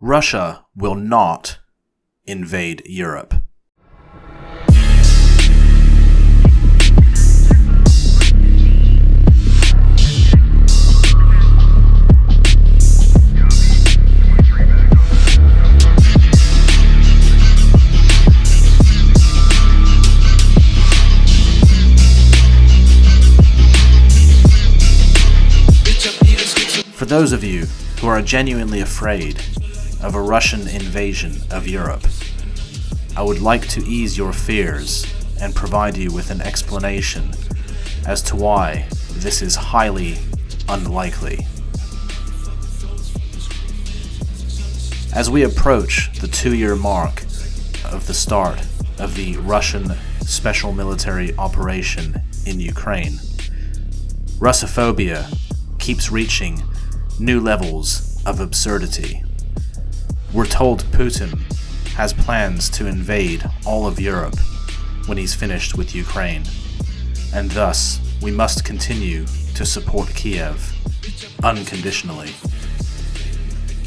Russia will not invade Europe. For those of you who are genuinely afraid of a Russian invasion of Europe, I would like to ease your fears and provide you with an explanation as to why this is highly unlikely. As we approach the 2-year mark of the start of the Russian special military operation in Ukraine, Russophobia keeps reaching new levels of absurdity. We're told Putin has plans to invade all of Europe when he's finished with Ukraine, and thus we must continue to support Kiev unconditionally.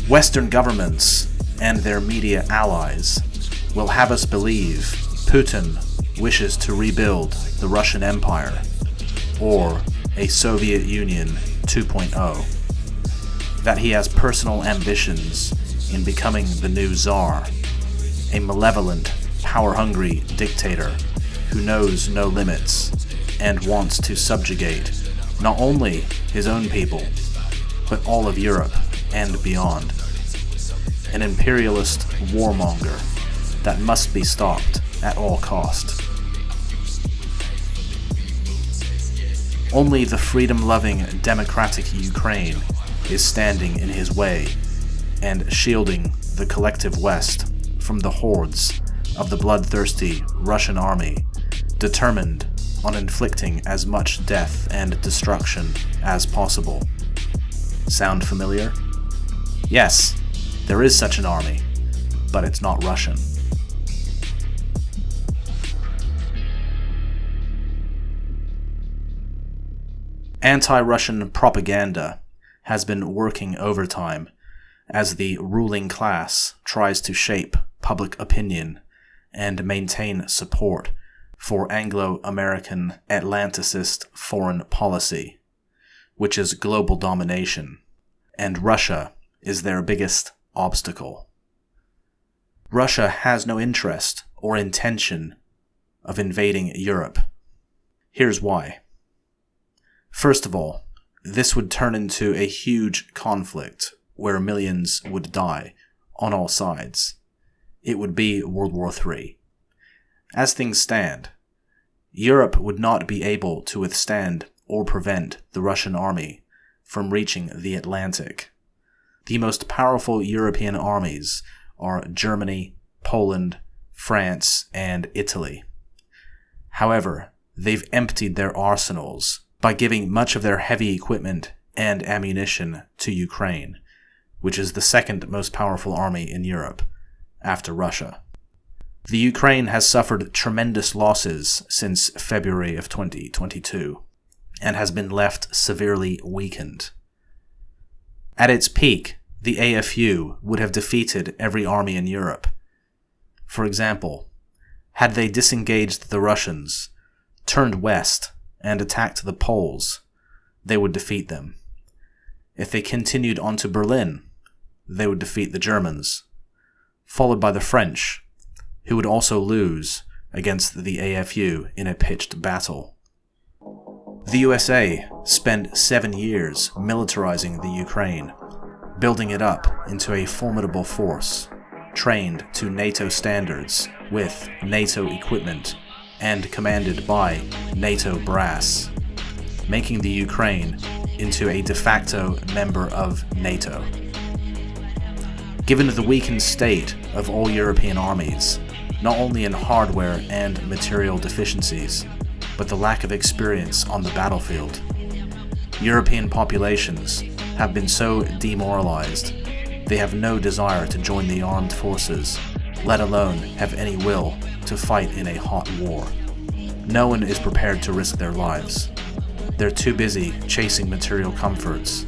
Western governments and their media allies will have us believe Putin wishes to rebuild the Russian Empire, or a Soviet Union 2.0, that he has personal ambitions in becoming the new Tsar, a malevolent, power-hungry dictator who knows no limits and wants to subjugate not only his own people, but all of Europe and beyond. An imperialist warmonger that must be stopped at all cost. Only the freedom-loving democratic Ukraine is standing in his way and shielding the collective West from the hordes of the bloodthirsty Russian army, determined on inflicting as much death and destruction as possible. Sound familiar? Yes, there is such an army, but it's not Russian. Anti-Russian propaganda has been working overtime as the ruling class tries to shape public opinion and maintain support for Anglo-American Atlanticist foreign policy, which is global domination, and Russia is their biggest obstacle. Russia has no interest or intention of invading Europe. Here's why. First of all, this would turn into a huge conflict where millions would die on all sides. It would be World War III. As things stand, Europe would not be able to withstand or prevent the Russian army from reaching the Atlantic. The most powerful European armies are Germany, Poland, France, and Italy. However, they've emptied their arsenals by giving much of their heavy equipment and ammunition to Ukraine, which is the second most powerful army in Europe, after Russia. The Ukraine has suffered tremendous losses since February of 2022, and has been left severely weakened. At its peak, the AFU would have defeated every army in Europe. For example, had they disengaged the Russians, turned west, and attacked the Poles, they would defeat them. If they continued on to Berlin, they would defeat the Germans, followed by the French, who would also lose against the AFU in a pitched battle. The USA spent 7 years militarizing the Ukraine, building it up into a formidable force, trained to NATO standards with NATO equipment and commanded by NATO brass, making the Ukraine into a de facto member of NATO. Given the weakened state of all European armies, not only in hardware and material deficiencies, but the lack of experience on the battlefield, European populations have been so demoralized they have no desire to join the armed forces, let alone have any will to fight in a hot war. No one is prepared to risk their lives. They're too busy chasing material comforts.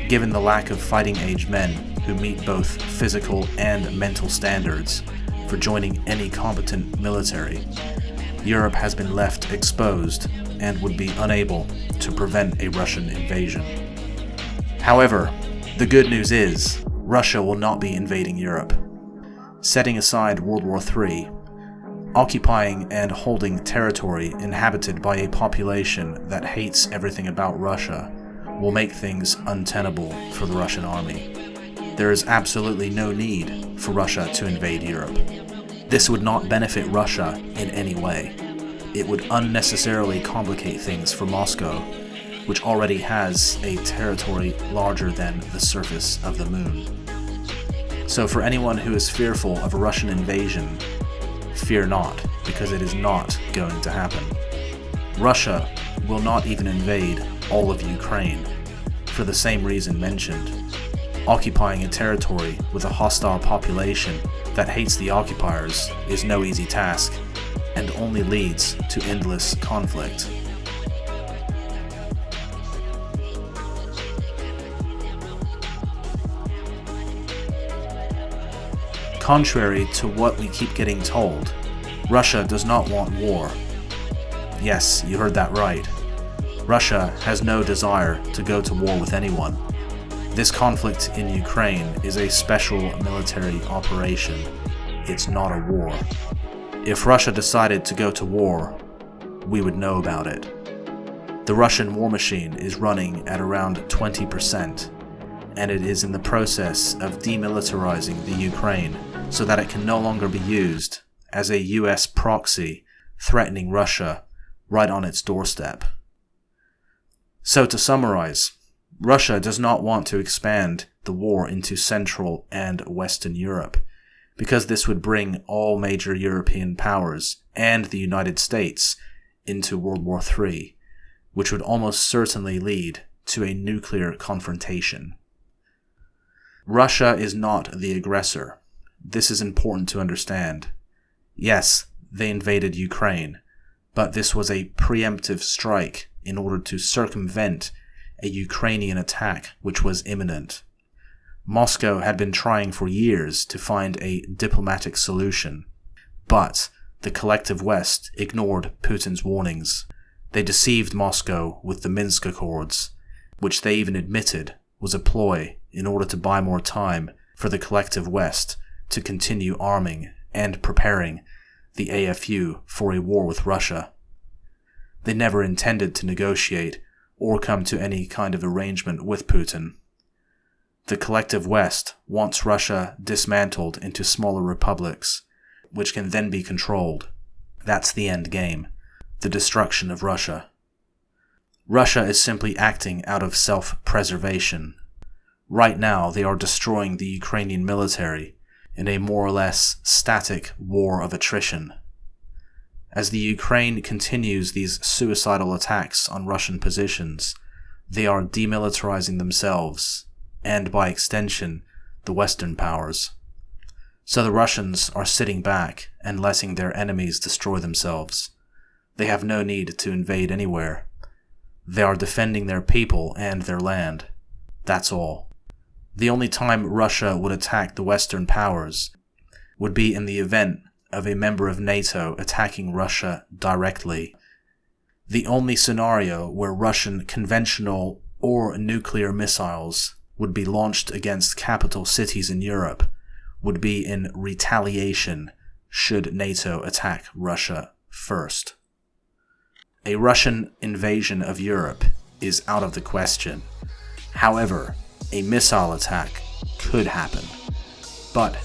Given the lack of fighting-age men who who meet both physical and mental standards for joining any competent military, Europe has been left exposed and would be unable to prevent a Russian invasion. However, the good news is, Russia will not be invading Europe. Setting aside World War III, occupying and holding territory inhabited by a population that hates everything about Russia will make things untenable for the Russian army. There is absolutely no need for Russia to invade Europe. This would not benefit Russia in any way. It would unnecessarily complicate things for Moscow, which already has a territory larger than the surface of the moon. So for anyone who is fearful of a Russian invasion, fear not, because it is not going to happen. Russia will not even invade all of Ukraine, for the same reason mentioned. Occupying a territory with a hostile population that hates the occupiers is no easy task, and only leads to endless conflict. Contrary to what we keep getting told, Russia does not want war. Yes, you heard that right. Russia has no desire to go to war with anyone. This conflict in Ukraine is a special military operation. It's not a war. If Russia decided to go to war, we would know about it. The Russian war machine is running at around 20%, and it is in the process of demilitarizing the Ukraine so that it can no longer be used as a US proxy threatening Russia right on its doorstep. So to summarize, Russia does not want to expand the war into Central and Western Europe, because this would bring all major European powers and the United States into World War III, which would almost certainly lead to a nuclear confrontation. Russia is not the aggressor. This is important to understand. Yes, they invaded Ukraine, but this was a preemptive strike in order to circumvent a Ukrainian attack which was imminent. Moscow had been trying for years to find a diplomatic solution, but the collective West ignored Putin's warnings. They deceived Moscow with the Minsk Accords, which they even admitted was a ploy in order to buy more time for the collective West to continue arming and preparing the AFU for a war with Russia. They never intended to negotiate or come to any kind of arrangement with Putin. The collective West wants Russia dismantled into smaller republics, which can then be controlled. That's the end game, the destruction of Russia. Russia is simply acting out of self-preservation. Right now, they are destroying the Ukrainian military in a more or less static war of attrition. As the Ukraine continues these suicidal attacks on Russian positions, they are demilitarizing themselves, and by extension, the Western powers. So the Russians are sitting back and letting their enemies destroy themselves. They have no need to invade anywhere. They are defending their people and their land. That's all. The only time Russia would attack the Western powers would be in the event of a member of NATO attacking Russia directly. The only scenario where Russian conventional or nuclear missiles would be launched against capital cities in Europe would be in retaliation should NATO attack Russia first. A Russian invasion of Europe is out of the question. However, a missile attack could happen, but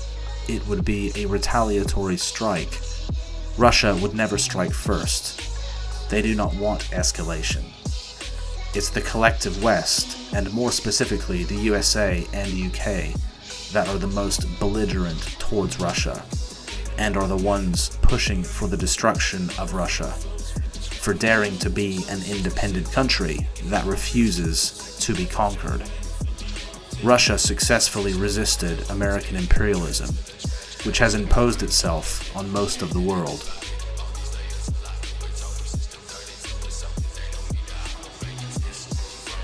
it would be a retaliatory strike. Russia would never strike first. They do not want escalation. It's the collective West, and more specifically the USA and UK, that are the most belligerent towards Russia, and are the ones pushing for the destruction of Russia, for daring to be an independent country that refuses to be conquered. Russia successfully resisted American imperialism, which has imposed itself on most of the world.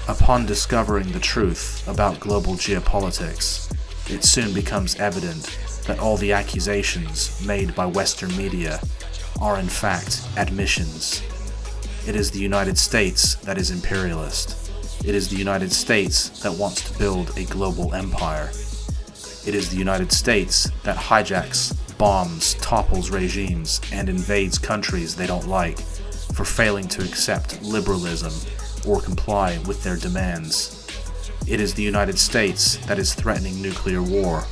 Upon discovering the truth about global geopolitics, it soon becomes evident that all the accusations made by Western media are in fact admissions. It is the United States that is imperialist. It is the United States that wants to build a global empire. It is the United States that hijacks, bombs, topples regimes, and invades countries they don't like for failing to accept liberalism or comply with their demands. It is the United States that is threatening nuclear war.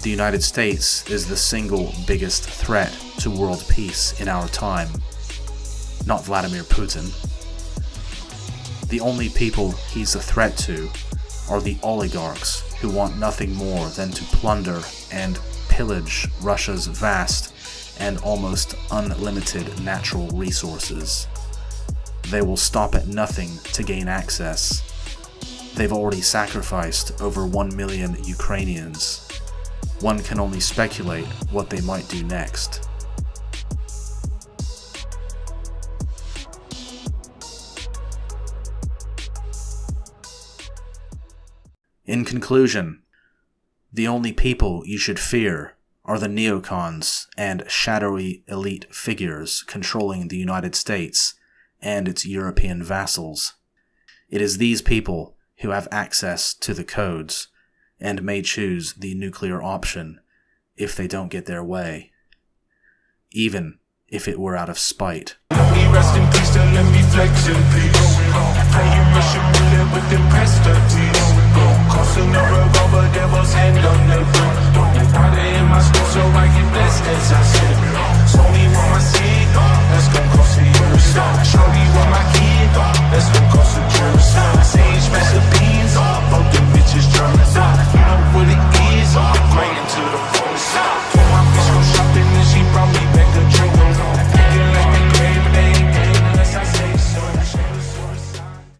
The United States is the single biggest threat to world peace in our time, not Vladimir Putin. The only people he's a threat to are the oligarchs who want nothing more than to plunder and pillage Russia's vast and almost unlimited natural resources. They will stop at nothing to gain access. They've already sacrificed over 1 million Ukrainians. One can only speculate what they might do next. In conclusion, the only people you should fear are the neocons and shadowy elite figures controlling the United States and its European vassals. It is these people who have access to the codes and may choose the nuclear option if they don't get their way, even if it were out of spite. Rest in peace, don't let me flex in peace. Playing Russian roulette with them prestige. Crossing the road, rubber devil's hand on the bridge.